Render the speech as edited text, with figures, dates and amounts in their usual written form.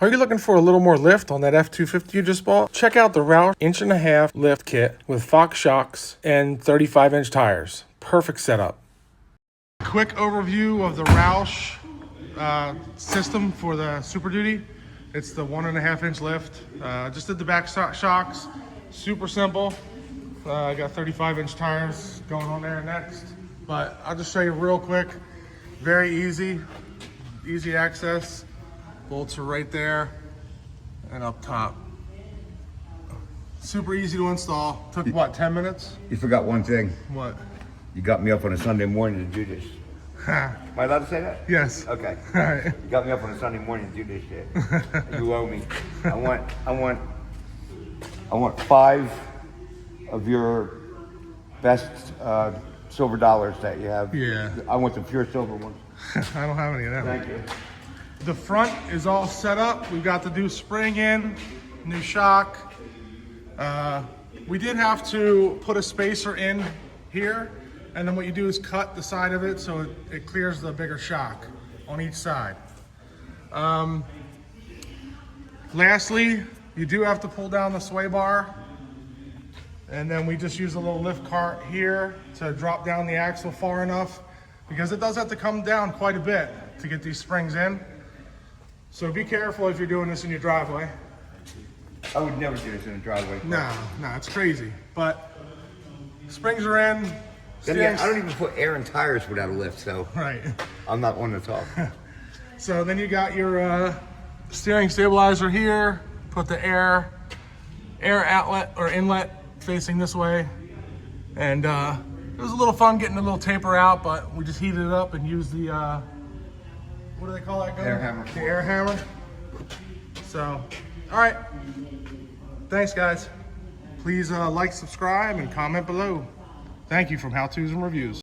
Are you looking for a little more lift on that F250 you just bought? Check out the Roush 1.5 lift kit with Fox shocks and 35-inch tires. Perfect setup. Quick overview of the Roush system for the Super Duty. It's the 1.5-inch lift. Just did the back shocks. Super simple. I got 35-inch tires going on there next. But I'll just show you real quick. Very easy access. Bolts are right there and up top. Super easy to install. Took what, 10 minutes? You forgot one thing. What? You got me up on a Sunday morning to do this. Am I allowed to say that? Yes. Okay. All right. You got me up on a Sunday morning to do this shit. You owe me. I want 5 of your best silver dollars that you have. Yeah. I want the pure silver ones. I don't have any of that. Thank you. The front is all set up. We've got the new spring in, new shock. We did have to put a spacer in here, and then what you do is cut the side of it so it clears the bigger shock on each side. Lastly, you do have to pull down the sway bar, and then we just use a little lift cart here to drop down the axle far enough, because it does have to come down quite a bit to get these springs in. So be careful if you're doing this in your driveway. I would never do this in a driveway. No, it's crazy. But springs are in. Then again, I don't even put air in tires without a lift, so Right. I'm not one to talk. So then you got your steering stabilizer here. Put the air outlet or inlet facing this way. And it was a little fun getting a little taper out, but we just heated it up and used the what do they call that gun? Air hammer. The air hammer. So, all right. Thanks, guys. Please like, subscribe, and comment below. Thank you from How To's and Reviews.